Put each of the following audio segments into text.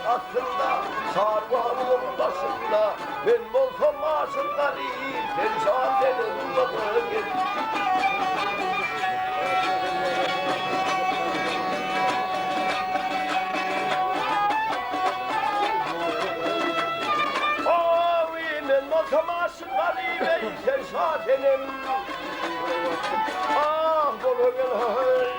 aslında sarvanın başında ben bolsam aşıkları perişan dedim bana gel. Ben bolsam aşıkları ve perişan dedim. Ah bolu gel.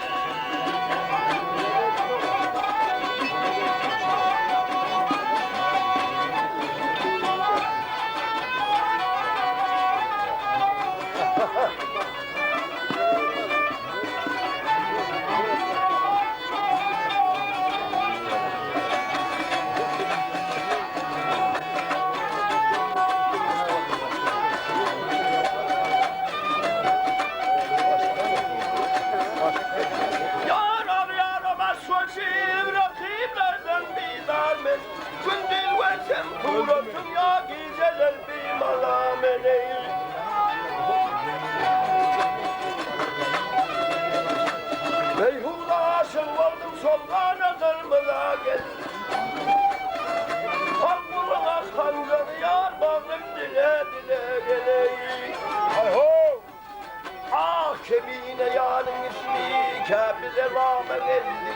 Kemiğine yarın ismi Kabe'de rağmen geldi.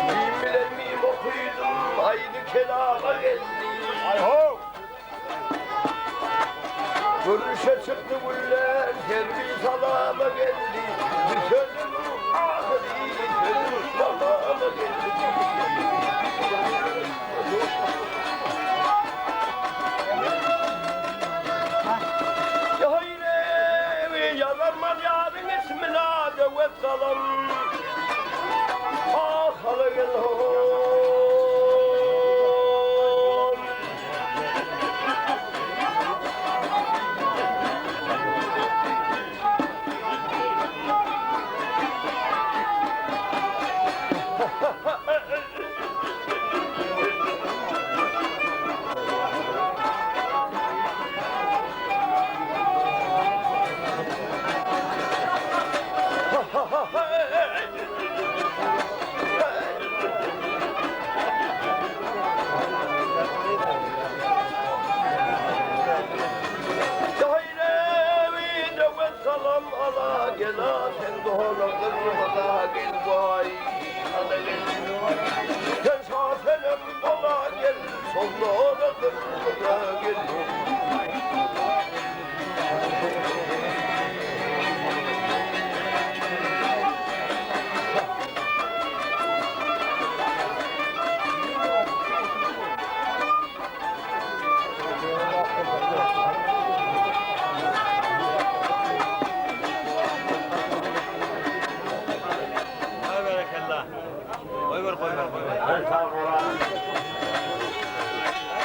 Kim bilen miyim okuydum aynı kelama geldi. Görüşe çıktı güller terbi salama geldi. Bir sözüm ahiri sözüm salama geldi. Salam ah halayın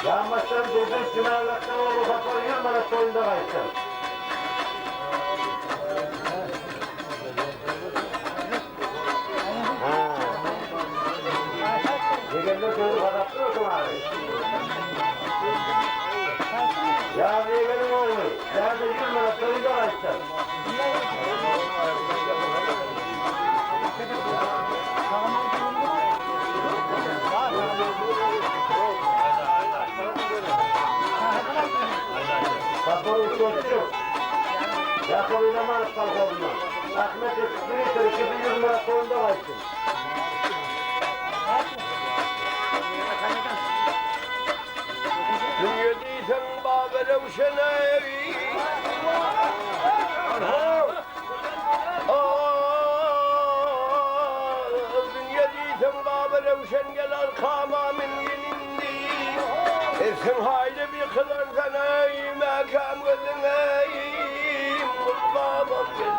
Yağmazsan durdun sümerlaktan o ufak oynayan bana soyunda kaçacağım. Yegende çocuk adaptı mısın abi? Ya yegenin oğlu, sen de gidin bana soyunda kaçacağım. Kapalı uçuyorsun. Yakabıyla marif kalkabına. Ahmet Espirito 2000 numara sonunda kaçtın. Dünyadıysan babere uşene Dünyadıysan babere uşen gel arkama min yenindi. Sen haydi bir kılan sana mekam gözüne babam gel.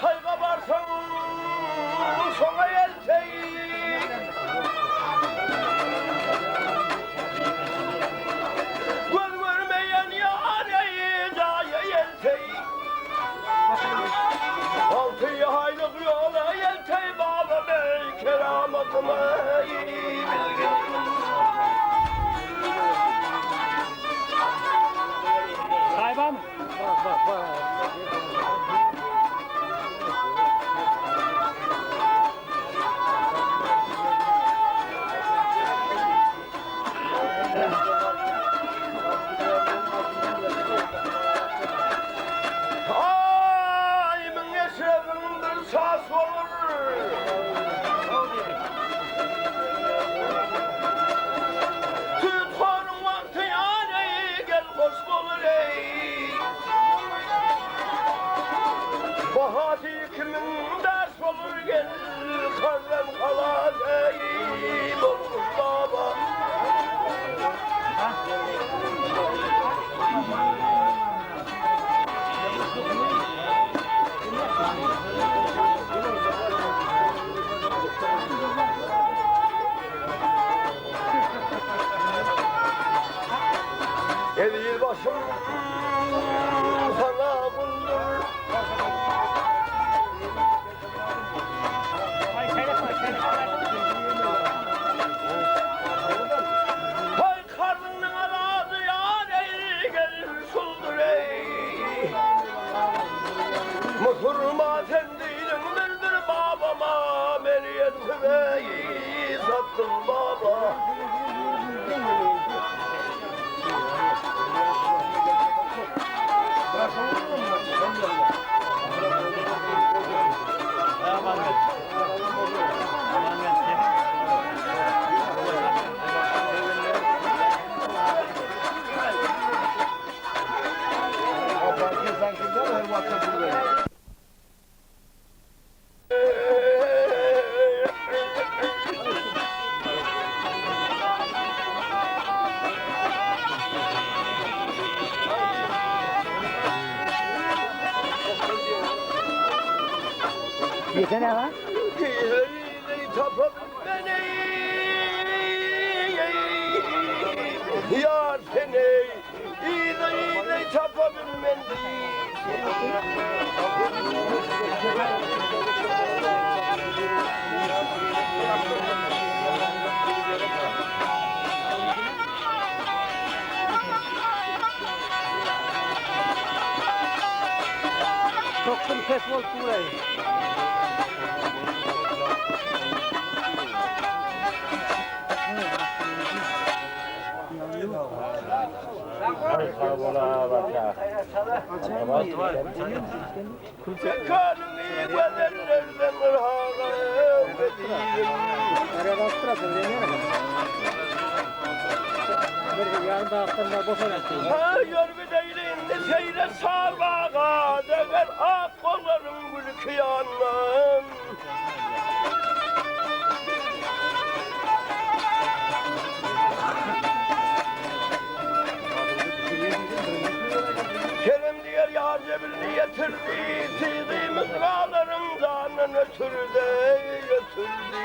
Kayga varsan sona yelteyi göz görmeyen yareyi daya yelteyi altı haylık yola yelteyi baba bey keramatım ey başım sana buldur. Hay karnına razı yar ey gel suldur ey. Muhurma tendiğinin bildir babama Meryem Hüveyi sattın baba. Yesene ha. Tapıp beni yar seni İyi tapıp beni. Soktum ses olsun burayı. Kanuni bedenlerden ırhağa ödeyim. Araya bastıra söyleyemiyorum. Yarın da hakkında boşa versin. Ha yorgu değilinde seyre sarbağa Döver ak kolların gülü kıyanım. Kerem diyor yar cebrini getirdi Sizdiğimiz rağlarından ötürdü götürdü.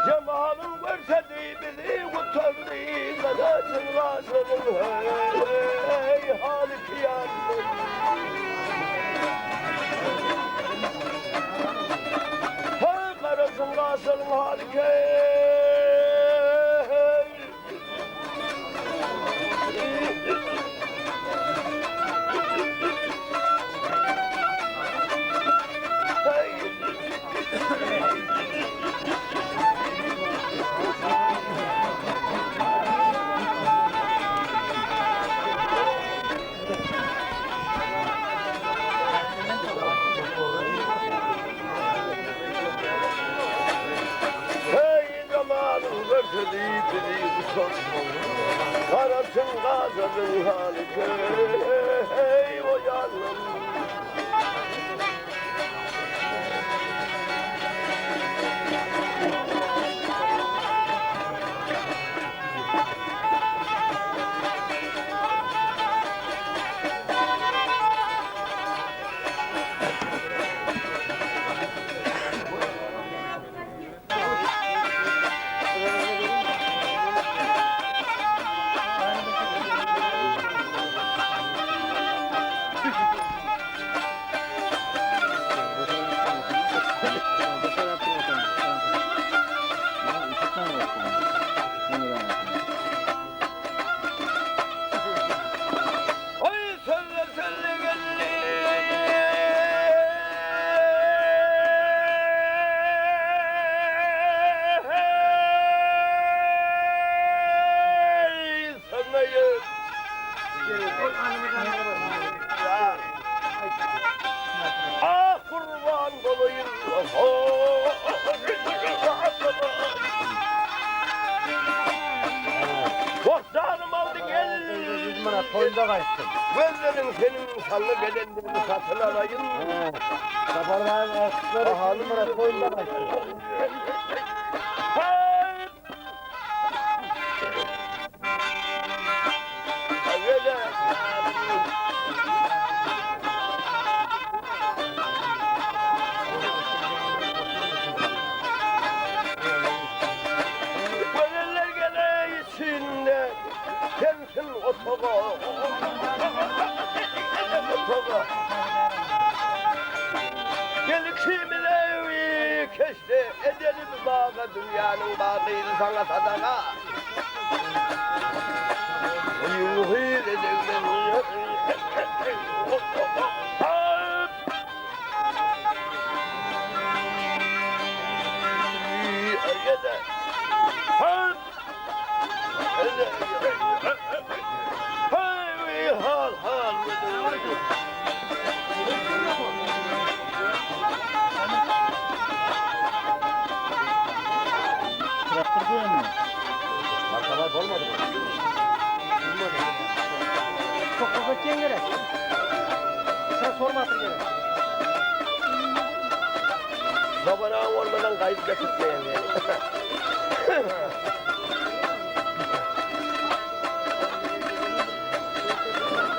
Cemal'ın görsedi bizi kurtardı Sanatın razının hey halik yandım. Hey karasın kasının halik hey. Görsedi bizi sorsun Karasın gazadın hali hey o yanım. Ah kurban olayım. Korktanım aldı gel. Bana toyunda kaçtım. Gözlerin senin sallı bedenlerini satın alayım. Safarların asları pahalı bana toyunda kaçtım. Öyle. Görenler gene için edelim bağa dünyanın bağıydı sana sadaka. Yuhir edelim. Traktör koyun mu? Markalar olmadı mı? Çok uzatken gerek. Sen sormasın gerek. Babana olmadan kayıp getirtmeyen yani.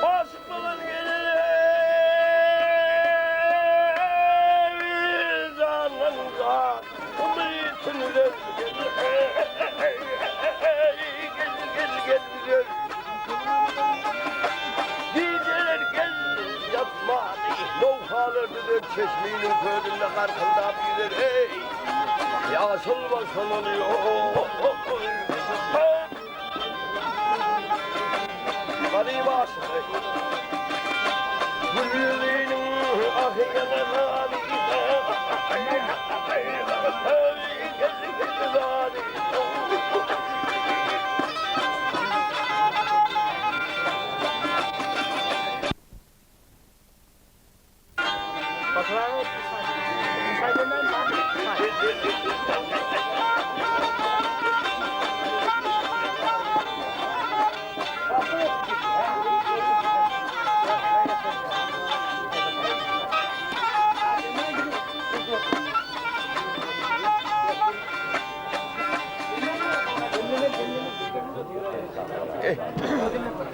Osman'ın gelir zanınza ümitini gel Diceler gel yapma Novhalardır çeşmenin köyünde karkında bilir hey Yasıl başlanıyor Garip aşık Gülleğinin ahiyene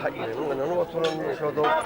Hayır, ben oturun şurada.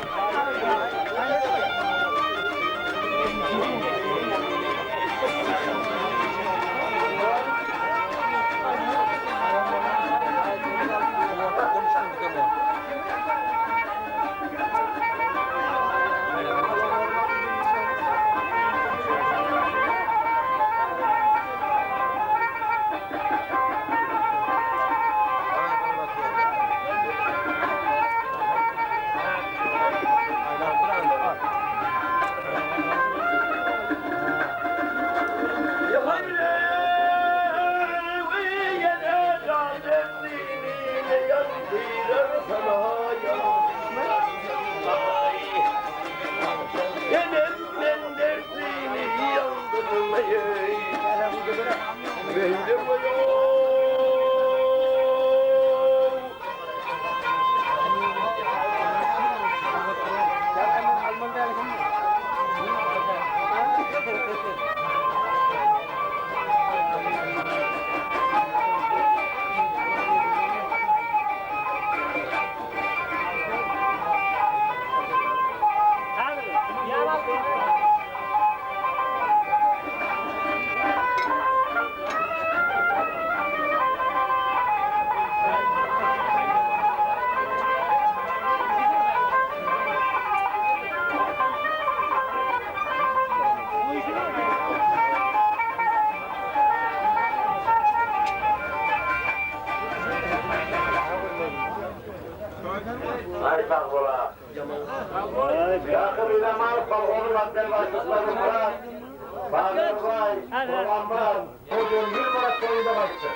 Haydi bak ola. Yakın zaman balkonu madde başlıkları bırak. Bağır vay, babam var. Bugün 100 Mart boyunda başladı.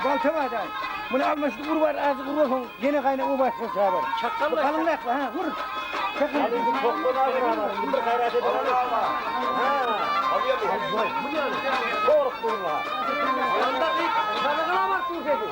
Balta var da. Bunu almıştı kurbar, ağzı kurbar. Gene kaynak o başka sahabar. Çakallı. Kalın lakla ha, vur. Çakal. Hadi bir kokunu alma. Bir gayret edin. Ha. Alıyor mu? Bu yani. Kork durma. Yanındaki sabıkına bak bu dedi.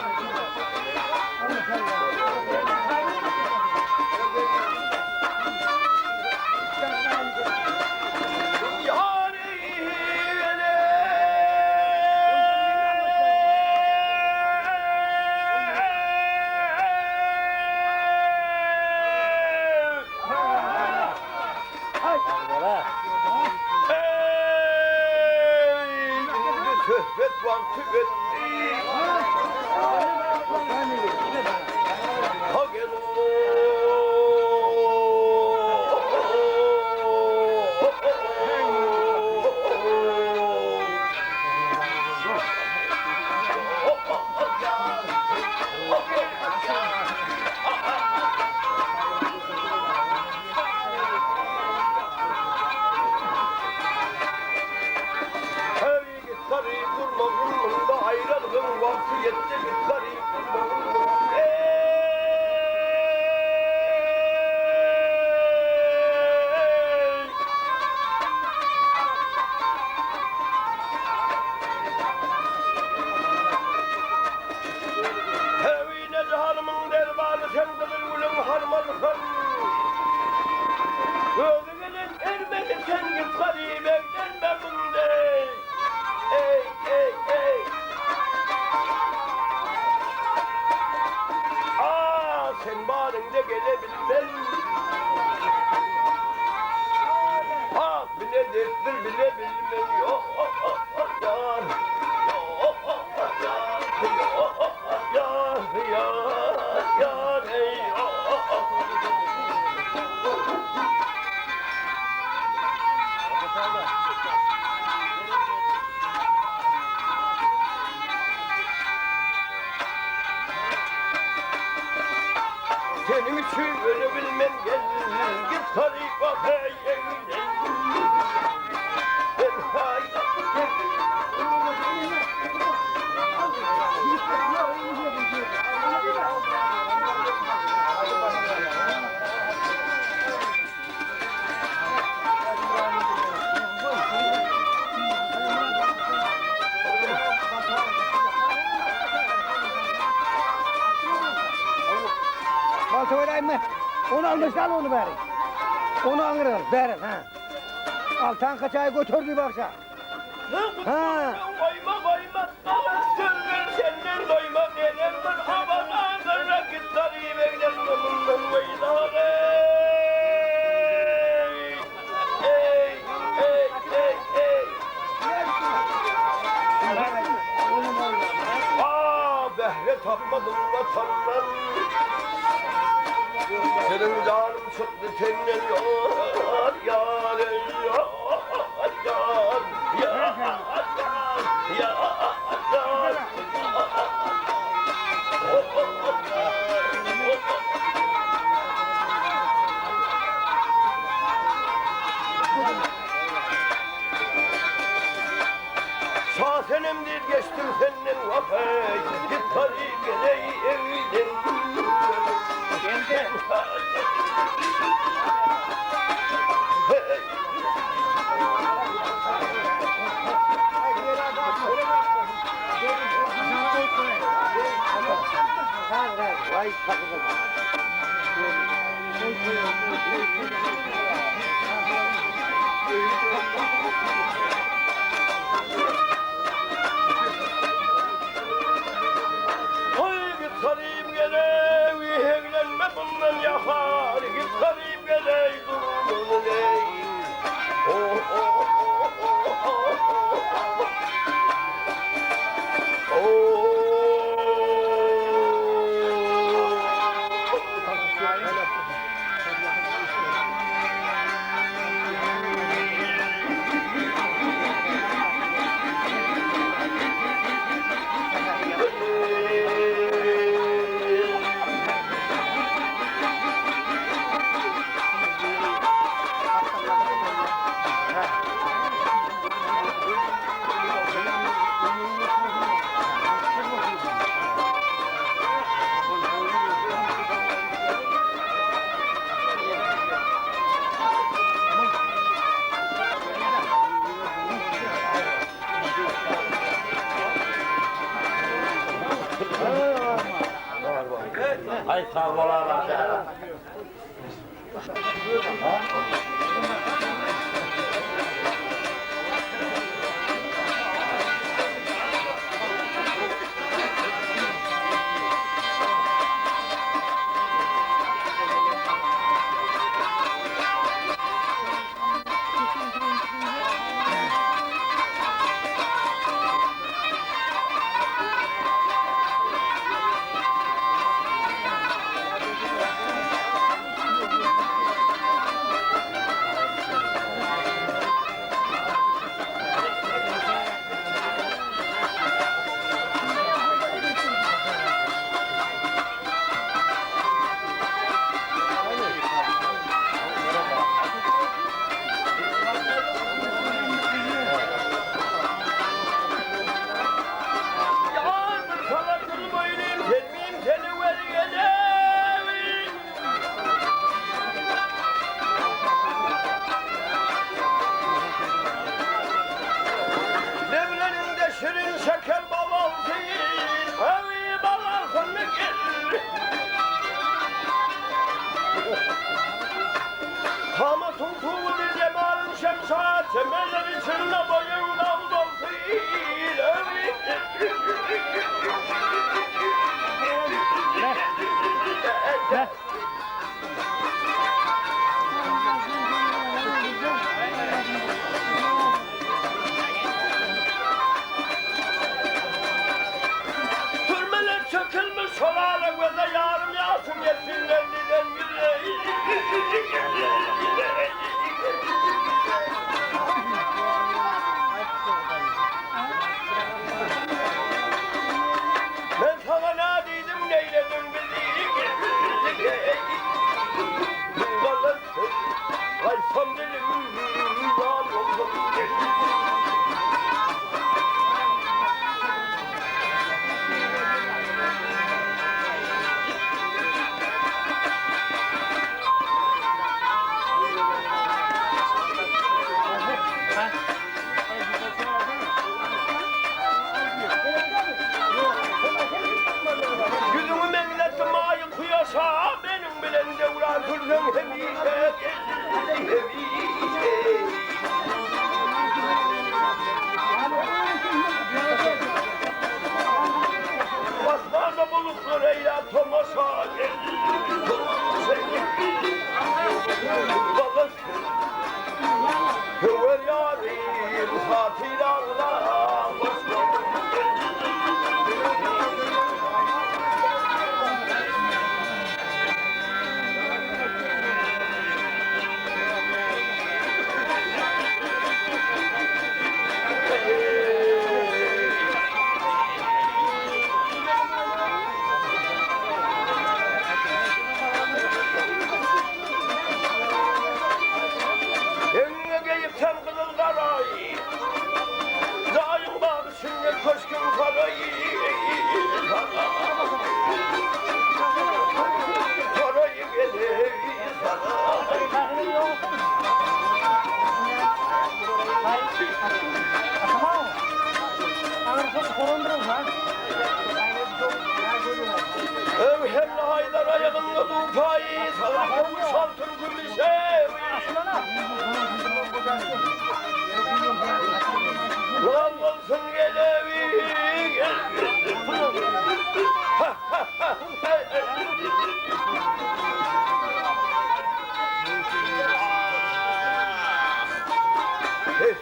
Tühvet var tühvet değil. Ha gel Benim için ölebilmem gel. Git garip bak hey evine. Ben hayda. Balta vereyim mi? Onu almışlar al onu bari. Onu alırız bari ha. Al tanka çayı götür bir baksa. Ha. Koyma koyma. Sözler senden doyma. Nenemden havana kırra git garip evlen. Bundan veydare. Ey, ey, ey, ey. Behre tapmadım vatandan. Senin canım çıktı tenden yar yar yar yar yar yar. Sağ senemdir geçtim senden vafay. Git garip geley evden. Hey. Vay sakın. Oy git garip geley evlenme bundan yakar. Git garip geley durun ey. Oh oh oh oh oh oh. Ay sağ ol abi. Gülüm hemiye Basmada bulutlu Leyla Tomas'a Babası Hüver yarim Satil ağla Sen kızıl karayı Dayın bağışınca köşkün karayı Karayı gelir sana Evhemli haydar ayağında dufayı Sana olmuş altın gümüşe Lan olsun gel evi gel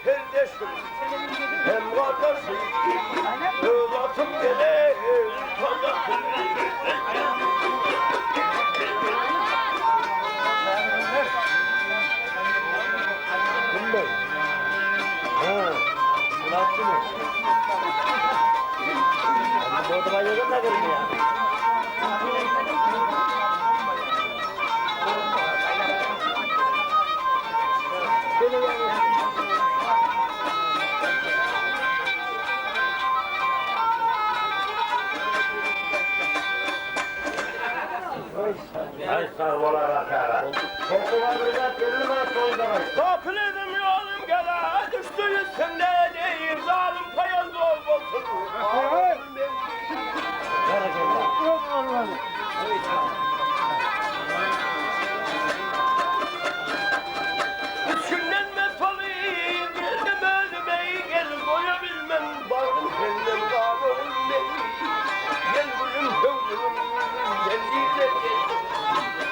Kardeşim hem kardeşim Evlatım gele Bıraktı mı? Bu odama yakın da gelin ya. Ay sarvolar akara. Korkular bırak gelir mi sonunda bak. Kapıl edemiyorum gele düştü üstünde değil zalim payaz olmasın. Üç günden mesalayım geldim ölmeyi gel koyabilmem bağım senden bağım ölmeyi. Gel gülüm hövlüm gel gel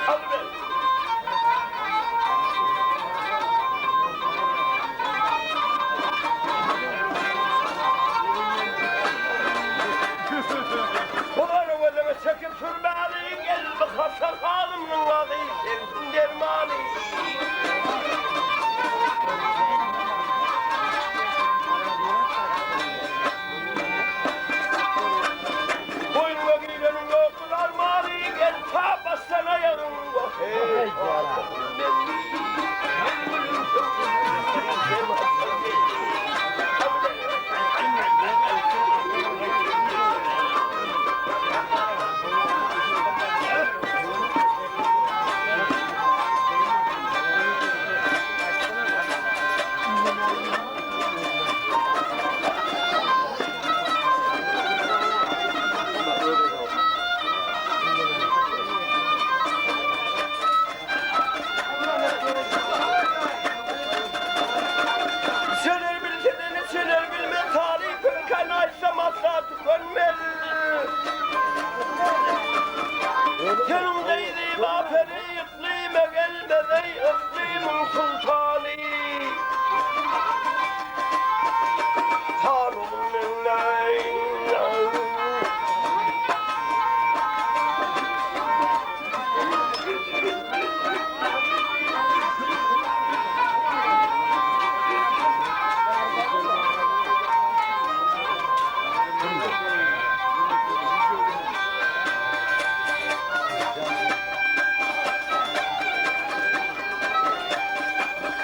al ben. Bunları veleme çekip sürmeli gel bakarsan halımın adı sensin dermanı. Boynuma giyilenin yoktur armağanı gel ta bassan ayağın bak. Hey Sener bilsene sener bilme tarifin kanaysa masrafı könmel. Yanımdaydı baferi iklime gelmedi iklimin sultanı. Tanrım minneyn.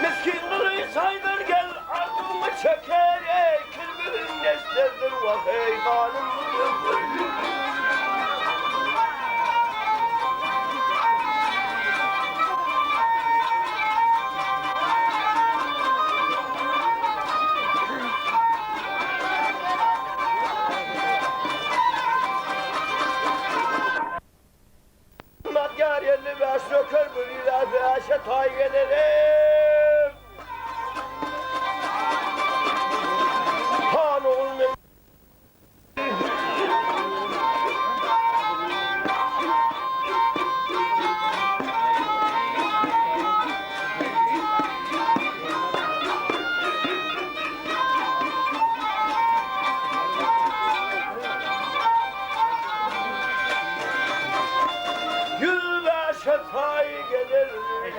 Miskin kırıyı saydır gel ardımı çeker ey kirbirin neşterdir vah ey hanım. Madgar 55 söker bülüler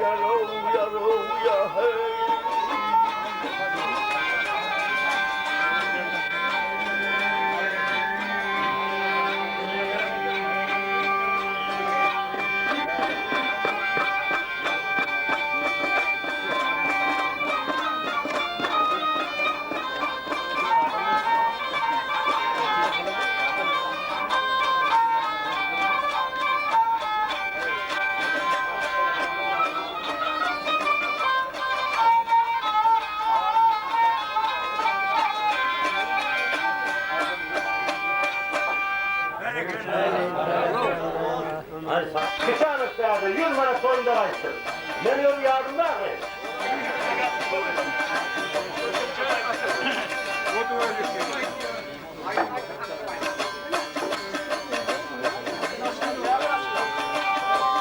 yaro yaro ya hey. Hani bir tane sırada 100 lira soyunda kaçtı. Ben yolu yardım var mı?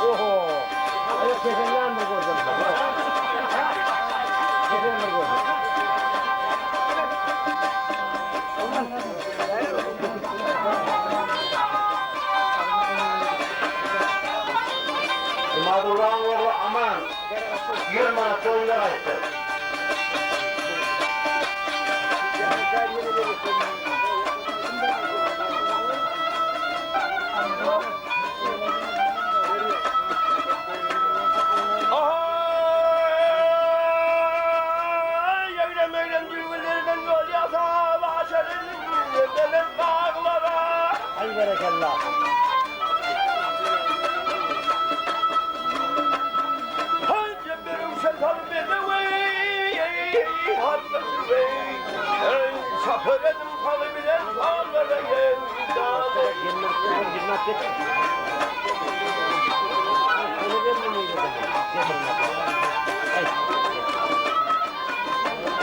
Oho. Ayak kesenler mi gördün? Kesenler gördün. Mağdurların yolu aman 100 lira soyunda kaçtı. Ay, eylem eylem düğmelerden yol yasa başarın yedelen dağlara. Ay berekallah. Hangi benim şeytan bedevey, hazreti bey. Ey şoför edim kalıbilen dağlara geldi. Girmek getir. Öyle vermiyor muydu? Ay.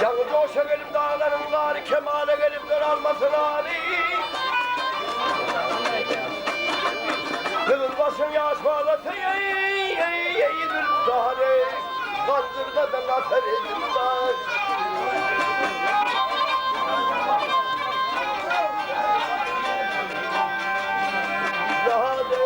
Yalnız o gelip dağların gari kemale gelip dön almasın hali. Kızıl başın yaş bağlası yeğidir dağları. Kandırgadan afer edin baş. Zahade.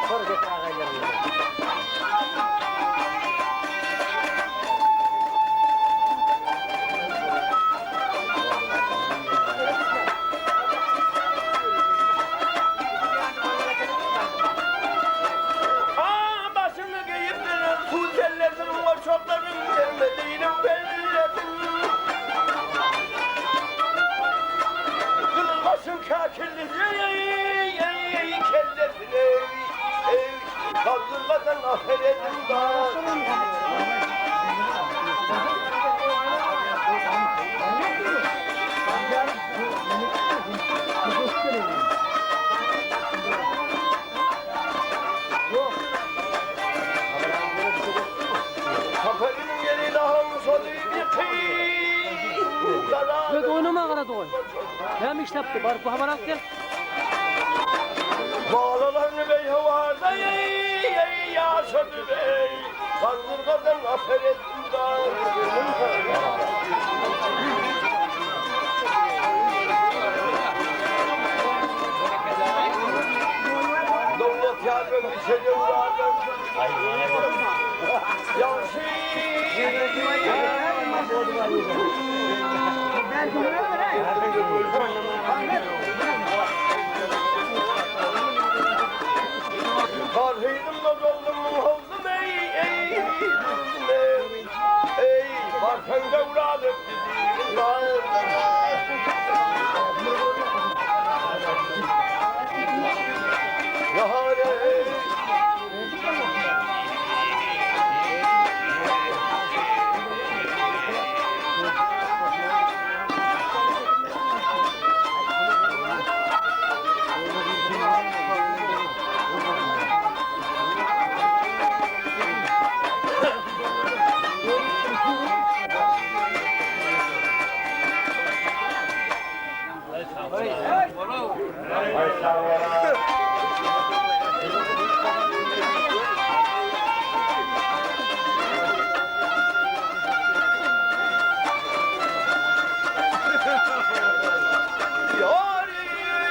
Sonra getir ağaylarını. Aa başını giyip denen su zelletin o çokların gelmediğinin belletin. Kızıl başın kakirli kelletin ey kaldırmadan afer edin bak. Kaferinin yeri lahım sodu bir Ve oynama kadar da oyn. Ben mi işlepti? Bari bu haber gel. Bağlalarını bey havarda yaşadı bey. Kandırmadan afer ettim ben. Devlet yardım içeri uğradım. Karhıydım da doldum oldum ey Bartende uğradık dediğim Yahare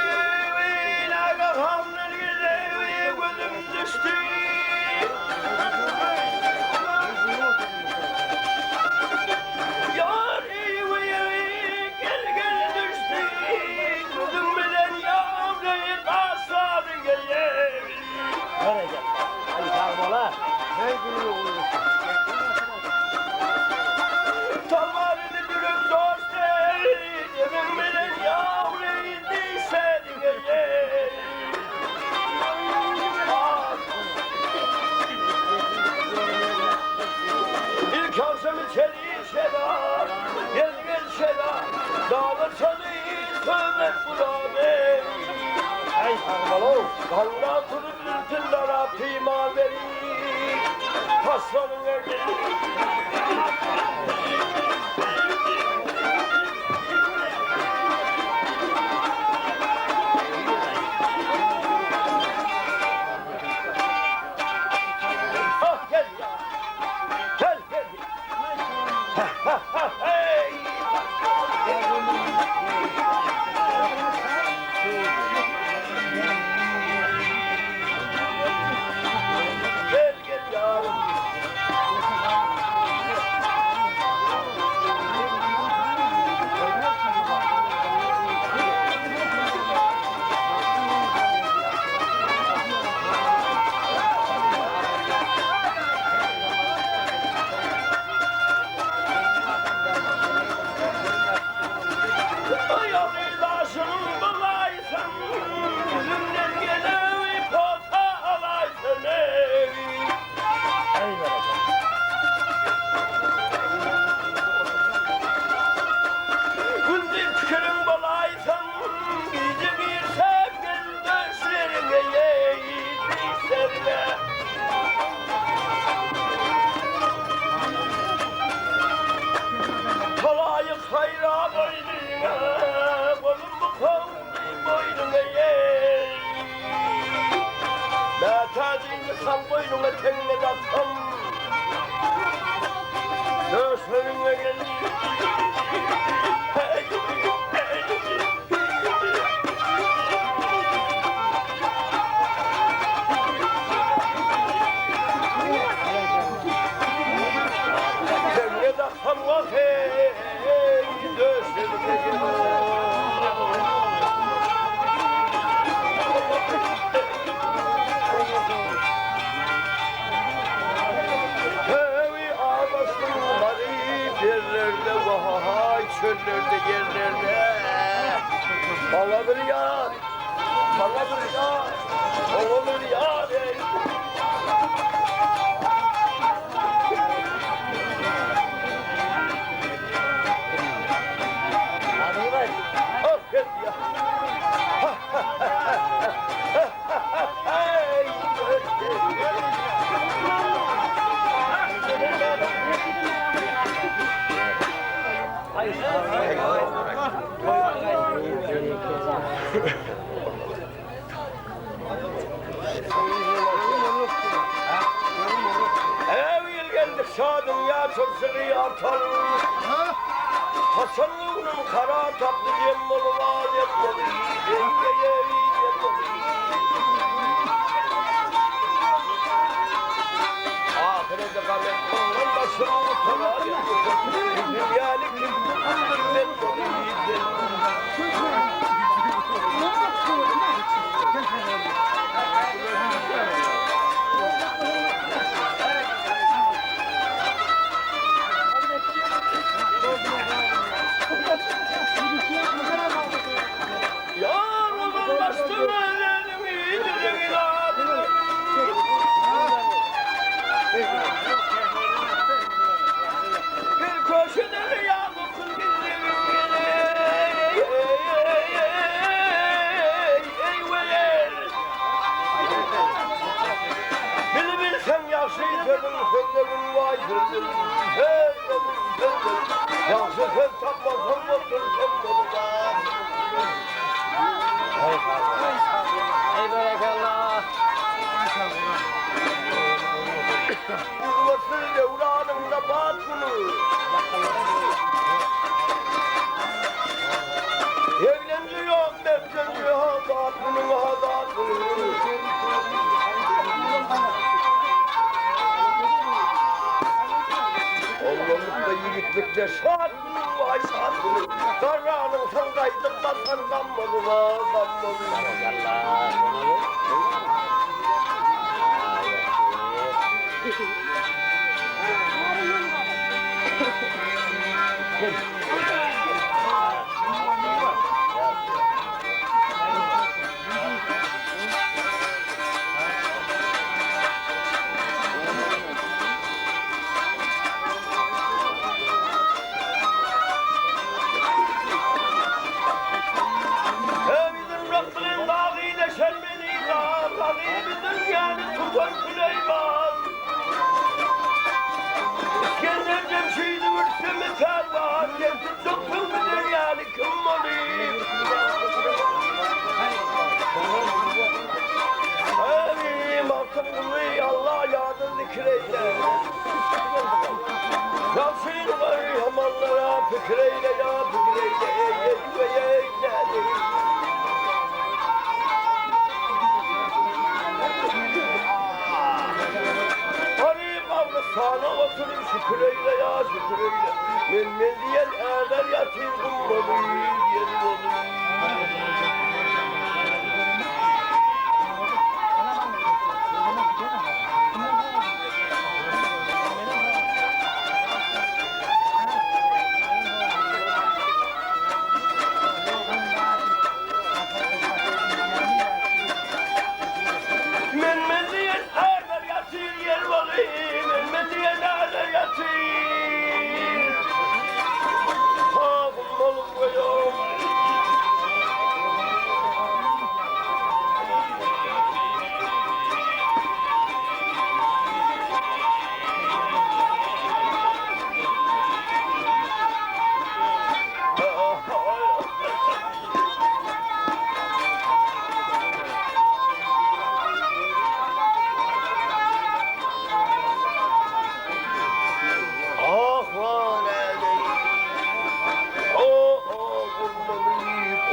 Yarine kafamın güzel gözüm düştü. Yarine gel düştü. Gözüm bilen yavruyu tasarı gelir. Ay sarmalar. Talvarını gülüm dost değil. Gözüm bilen yavruyu tasarı gelir. İlk akşamı çeliği şeda, gel şeda, dağlar çalıyı tövbe kurabe. Ay sarmalar. Kanla kuru bültünlara pima verir, paslanın erkeği. Ah gel ya, gel. Hey! Gel yavrum. Ayağılaşın bulaysın, yüzünden gelen pota alaysın ey. Ay vereceğim. Gündüz tükürün bulaysın, gece bir sevgili döşlerine yeğit serine. Kalayı hayra boynuna, kolum bu kolum boynuna yeğit. Metacını san boynuna tenine datsam, döşlerine gelir. Tenine datsam vakit, döşlerine gelir. Hevi ağlasın garip yerlerde, vahay çöllerde yerlerde. Bana bir yar, bana bir yar, olur yar ey. Hadi ver. Affet ya. Hey, Hayır. Evvel geldik şadım ya çok sırrı artan. Hasanlı'nın kara tatlı cemmolu vaaz etmedi. Dengeye iyi etmedi. Ahirete kamet olan başını tutar. Dünyanı kim Yar uzunlaştın ellerimi dilim iladım. Bir köşede rüya kokun Ne saat günü vay saat günü. Karranın sen kaydıp bakan kanmadı la kanmadı. Bizim Rabbinin dağıyla şermeni var. Dağıyla dünyanın tutan Süleyman. İskender Cemşid'i vürsü metal var. Gemsiz soktun mu dünyanı kim olayım? Evim altınlığı Allah yağdır zikreyle. Yalçın var yamanlara fikreyle ya fikreyle. Arayıp Avrustan'a oturayım şükreyle ya şükreyle. Men diyen eğer yatırdım olayım diyelim olayım. Men diyen eğer yatır yer olayım. Men diyen eğer yatır. Ha kummalım koyum. Ah lan eleyim. Kummalıyım.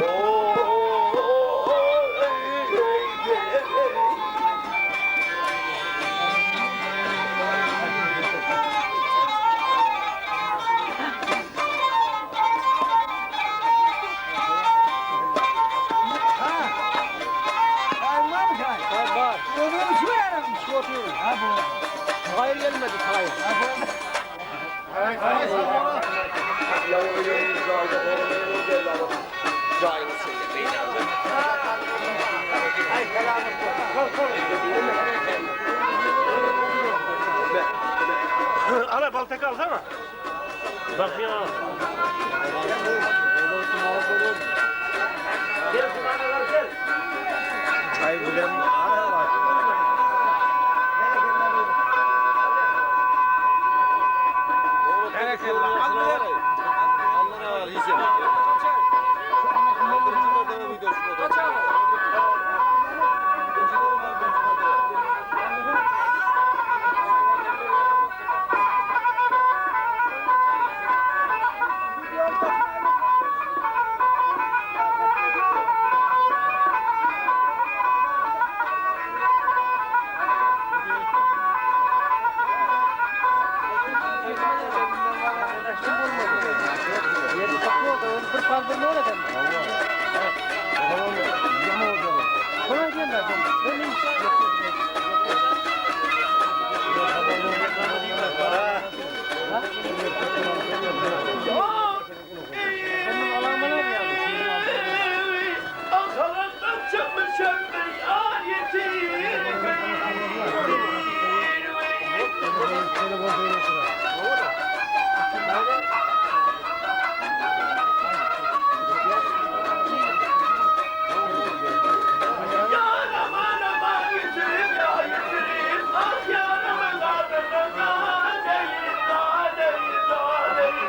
Çayın var mı çay? Var. Oğlum şu yana. Şu oturuyorum. Ha bu. Hayır gelmedi hayır. Ha bu. Ay selamet Ana balta kalsana. Bak ya. Gel kumandalar gel. Ay bilen ara var. Yedi kapı oldu. Bir fazla ne öyle dedim. Kolay değil mi? Ben Ankara'dan çıkmışım bir ayetim. Yar aman aman yitirim ya yitirim. Ah yar aman ardından naneyi naneyi naneyi.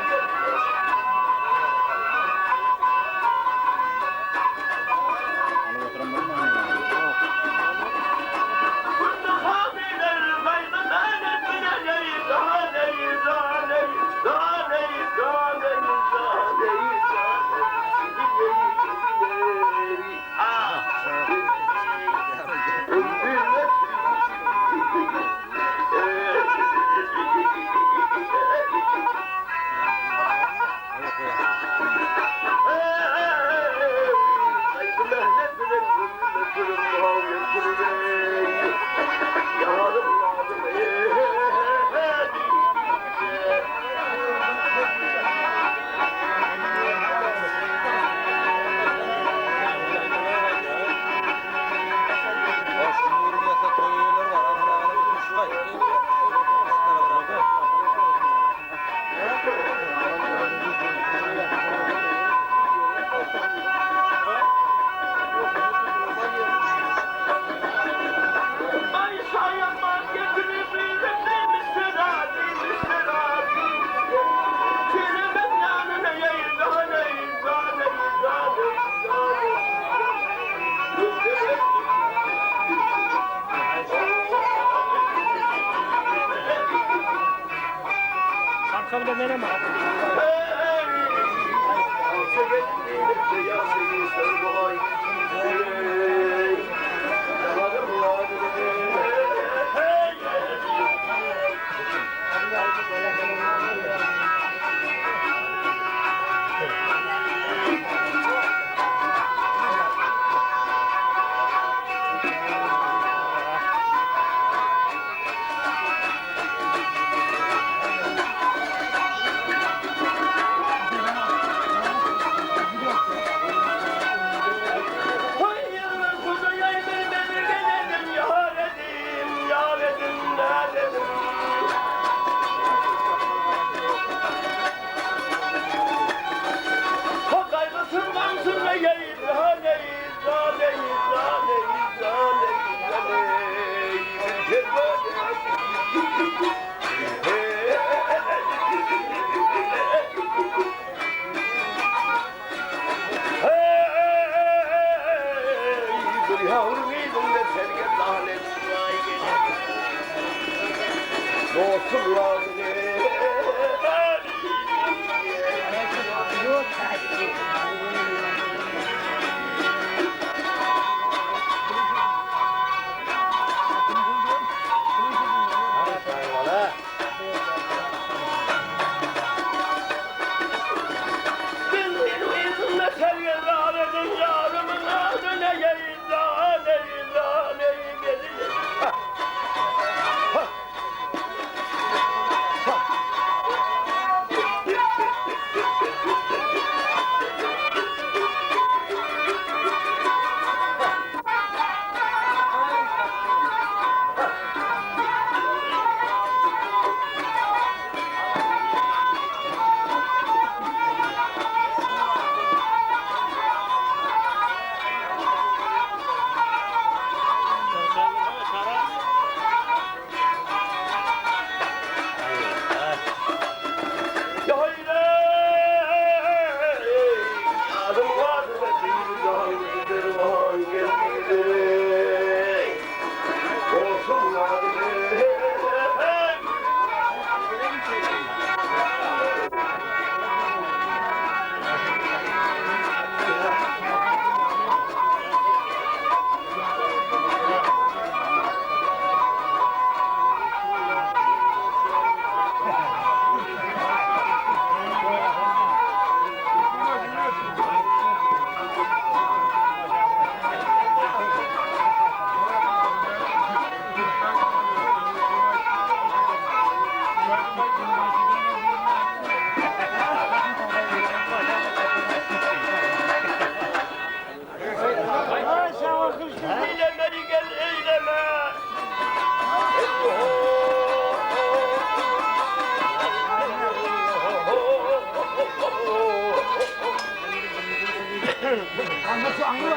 Ama şu angır var.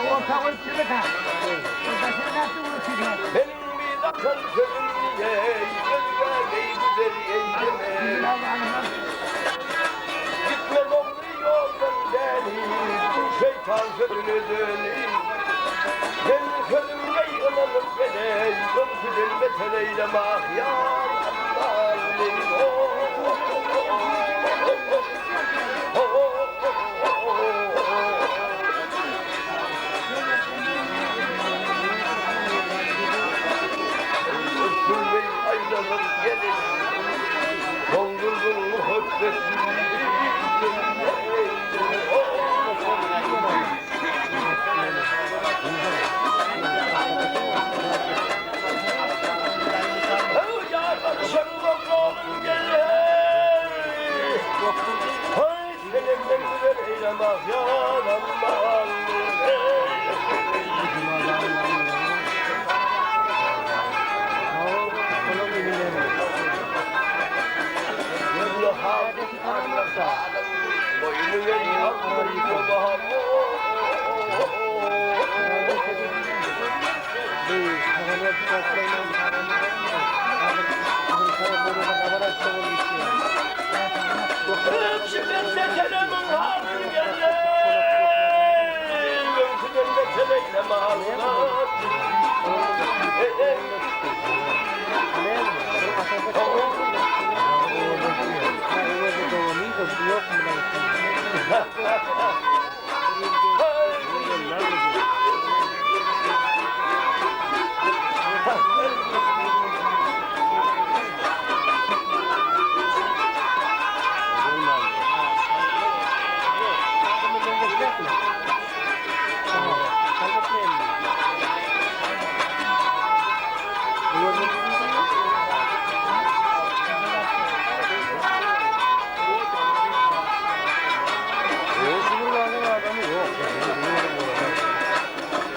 O orta koyup bir tane. Ben seni ne yaptım onu çizmez. Benim bir akıl sözüm niye gölge ey güzel eyleme. Gitmez olur yoldan deniz, şeytan sözünü dönür. Benim sözümle yığınlanıp gelen, ömküdür beter eyleme ah ya Allah'ım. Öksürmeyi ayrılıp gelin, dondurdun mu höbbetini?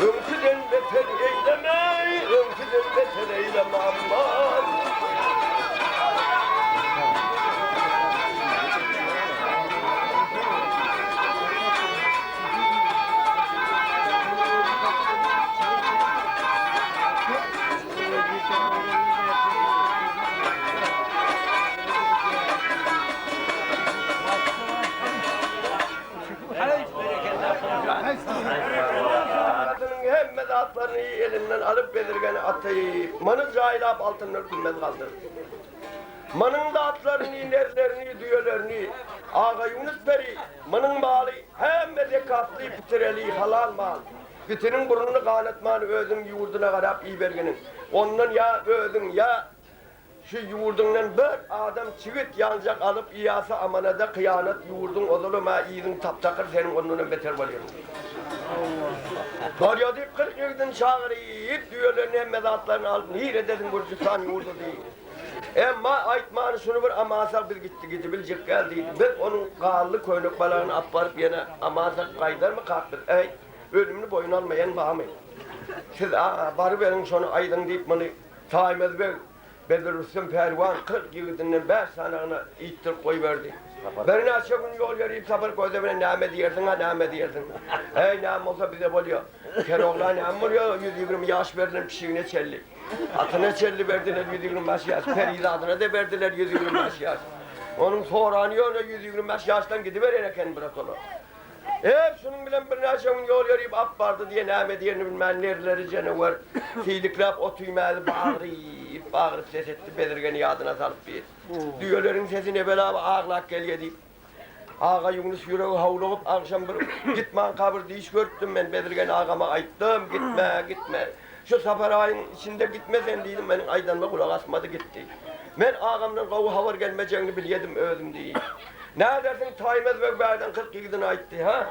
Ömküden beter eyleme, ömküden beter eyleme aman. Kadının hem medatlarını elinden alıp belirgeni atayı, manı cahilap altından bilmez kaldır. Manın da atlarını, nerlerini, düğelerini, ağa Yunus Peri, manın bağlı, hem de zekatlı, bitireli, halal mal. Bütünün burnunu kanatmanı özün yurduna karap iyi bergenin. Ondan ya özün ya şu yurdundan bir adam çivit yancak alıp iyası amanada kıyanet yurdun oduluma iyinin taptakır senin onunla beter oluyor. Doğruya deyip 40 yıldan çağırıyıp düğelerini hem mezatlarını alıp nihire dedin Gürcistan yurdu değil. Ama aytmanı şunu bir amasak bir gitti bilecek geldiydi. Ben onun kağırlı koynuk balağını aparıp yine amasak kaydar mı kalktır? Ey ölümünü boyun almayan bağmayın. Siz barı verin şunu aydın deyip bana taimez ver. Bedir Rüstem Pervan 40 yılından 5 sanağına ittir koyverdi. Beni aşağı gün yol yarayıp sabır koydu bana nâme diyersin ha nâme diyersin. Ey nâme olsa bize oluyor. Keroğlan nâme oluyor 120 yaş verdiler pişiğine çelli. Atına çelli verdiler 125 yaş. Feride adına da verdiler 125 yaş. Onun soğranıyor 125 yaştan gidivererken bırak onu. Hep şunun bilen bir aşağın yol yarayıp ap vardı diye nâme diyerini bilmem nereleri canavar. Tiyliklap o tüymeli bağırıp ses etti belirgeni yadına salıp bir. Düğelerin sesini evvela ağlak geliyor deyip. Ağa Yunus yüreği havluğup akşam bir gitman kabır diş gördüm ben belirgeni ağama ayttım gitme. Şu safar ayın içinde gitmesen dedim benim aydanma kulak asmadı gitti. Ben ağamdan kavu havar gelmeyeceğini bilyedim öldüm diye. Ne dersin taymez ve berden 40 yıldan aytti ha?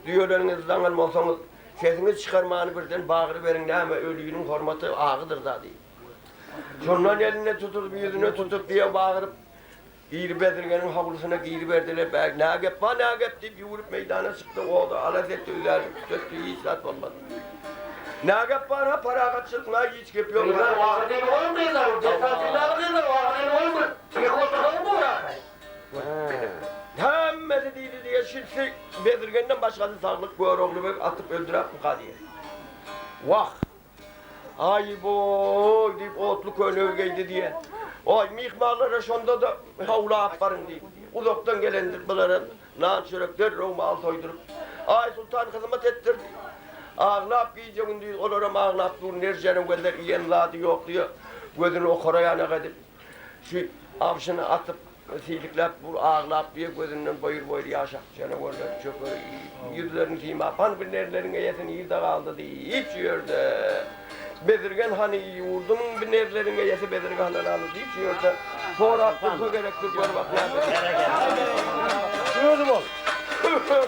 Düğelerinizden almazsanız sesiniz çıkarmanı birden bağırı verin ne ama ölüyünün hormatı ağıdır da değil. Şundan eline tutup yüzüne tutup diye bağırıp İri Bedirgen'in havlusuna giyiriverdiler belki ne gep var ne gep deyip yuvulup meydana çıktı o da alas etti üzerine söktü hiç lat olmadı. Ne gep var ha para kaçırtma hiç gep yok. Ben vaktin olmuyor, defansiyonlarınız da vaktin olmuyor. Çıkmasın olmuyor. Hemmesi değildi diye eşitsi Bedirgen'den başkası sağlık bu oğlu bek atıp öldürüp bu kadiye. Vah! Ay boy deyip otlu köylü örgeydi diye. Oy mihmarlara şonda da havla aparın deyip. Uzaktan gelendir bunların nan çörekler Roma al toydurup. Ay sultan hizmet ettirdi. Ağlap giyeceğim diyor, olurum ağlap dur, nercenin gözler iyen ladı yok diyor. Gözünü o korayana kadar. Şu avşını atıp, siliklep, bu ağlap diye gözünden boyur yaşak. Canavarlar çok yüzlerini sima, panbirlerlerin eyesini yılda kaldı diye hiç yürüdü. Bedirgen hani yurdumun binlerlerin eyesi Bedirgen'den aldı deyip yürüdü. Sonra attırsa gerektir, gör bak yani. Yürüdüm ol.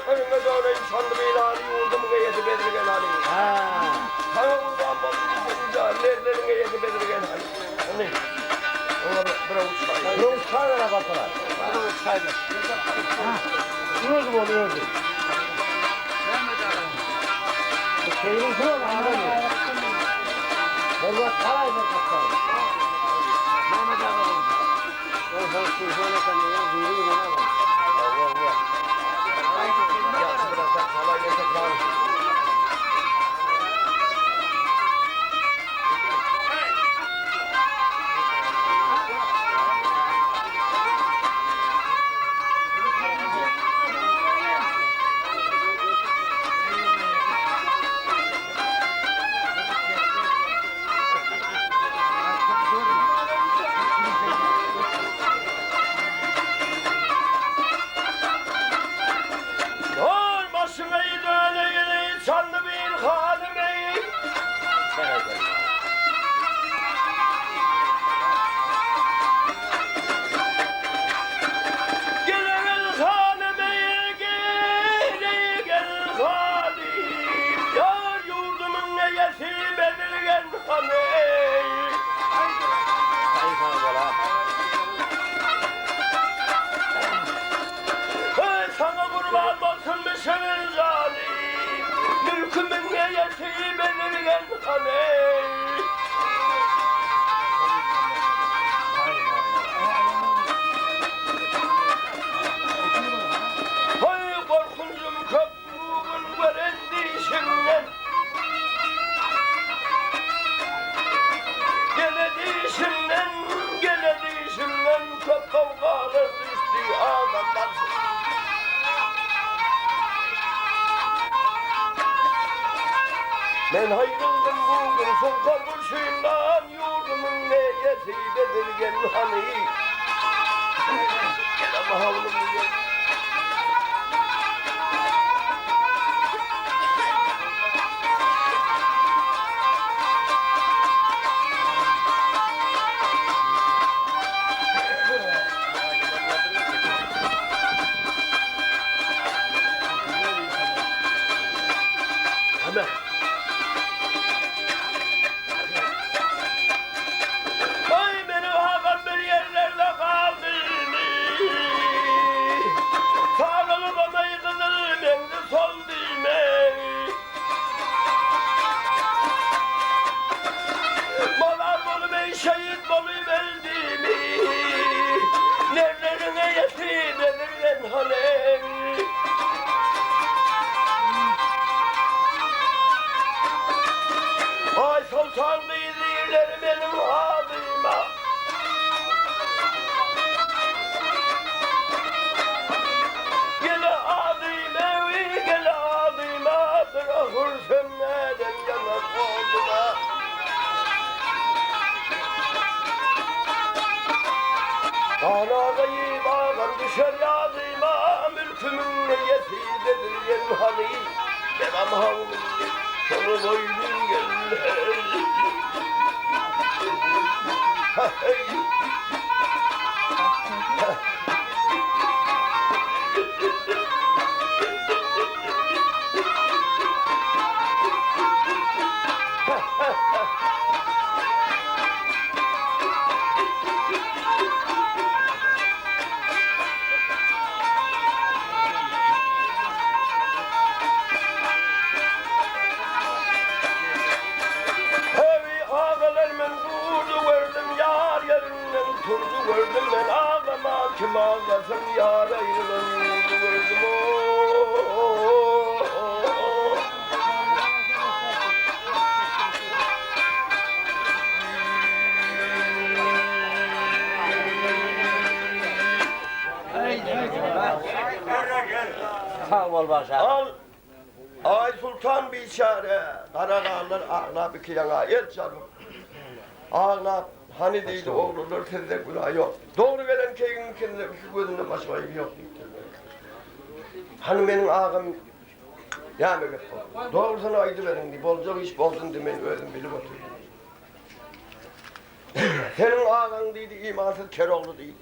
Önüme doğru insandı bir hali yurdumun eyesi Bedirgen hali. Sana kurban bozulunca nerlerin eyesi Bedirgen hali. Ne? Ona bir avuç çay. Bir avuç çay ver bakalım. Bir avuç çay ver. Yürüdüm ol, yürüdüm. Şeyin şu an anlamıyor. Orada parayı ver bakalım. Mehmet abi. O hoşçu şöyle kanıyor, duyuyor bana bak. Yatsın biraz daha kolay geçecek lazım. Dur başımı böyle yine sandı bir halimi. Gel halime gel halim. Yar yurdumun eyesi belirgen halim. Sana kurban olsun bir senin zalim. Mülkümün eyesi belirgen halim. Hay korkuncum köprünün verendi işimden. Geledi işimden çok kavgalar düştü adamlar. Ben hayrıldım bugün son komşuyumdan yurdumun neyesi bedirgen hani. Gel ama havlumu gel. Hemen. Ay beni hakan bir yerlerde kaldırdı. Sağlığı bana yıkılır ben de sol düğme. Molar bolu ben şehit bolu verdim. Nerelerin eyesi belirlen hanem. Ay sultan bilirler benim adıma. Gel adıma, gel adıma, bırakırsam neden yanar olduma. Anadayı bağlam düşer yadıma, mülkümün niyeti bedirgen hani. Devam havlum gel, sonu boynum gel. Hey. Turdu gördüm ben ağlama kim ağlasın yar ayrılan yurdu gördüm o. Sağ ol başa. Al. Ay Sultan bir çare. Karagağlar ağla iki yana el canım. Ağla hani değil oğlunur sizde günah yok. Doğru veren keyinin kendine şu gözünde başka ayıp yok. Hani benim ağam ya böyle doğrusunu aydı verin diye bolca iş bozdun demeyin öldüm bilip oturuyor. Senin ağan değildi imansız Keroğlu değil.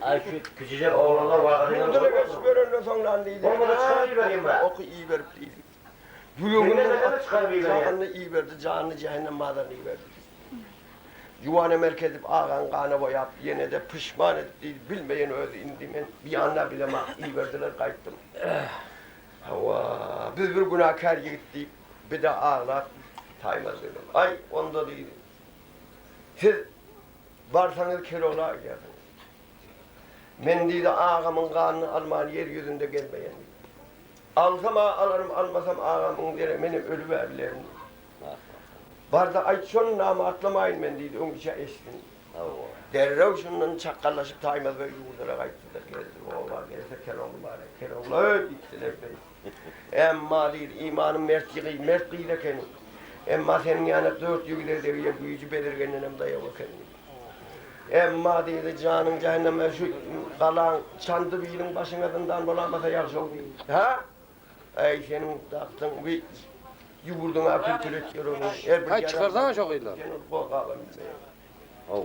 Ay şu küçücük oğlanlar var. Burada da göçüp önüne sonlan değildi. Onu da çıkarıvereyim ben. Oku iyi verip değildi. Yine de çıkarıvereyim ben. Canını iyi verdi, canını cehennem madarını iyi verdi. Yuvane merkezip ağan kanı boyap, yine de pişman etti, bilmeyen öldü indimin. Bir anda bileme iyi verdiler kayıttım. Hava, biz bir günahkar gittik, bir de ağlar, taymaz dedim. Ay onda değil. Siz varsanız Keloğlu'na geldiniz. Men dedi ağamın kanını alman yeryüzünde gelmeyen. Alsam alırım, almasam ağamın derim, benim ölüverlerim. Barda ay şunun namı atlamayın ben dedi, onun içe eştin. Derrev şundan çakkallaşıp taymaz böyle yurdara kayıttılar geldi. Oğlan gelirse Keloğlu bari, Keloğlu öyle gittiler bey. Emma değil, imanın mertliği de kendim. Emma senin yanı dört yüzleri deviye büyücü belirgenenem daya bakayım. Emma değil, canın cehenneme şu kalan çandı birinin başınızdan dolanmasa yakşı oldu. Ha? Ay senin taktın bir yuvurdun ha kültür ediyor onu. Hay çıkarsana çok illa. Senin korkalım. Allah.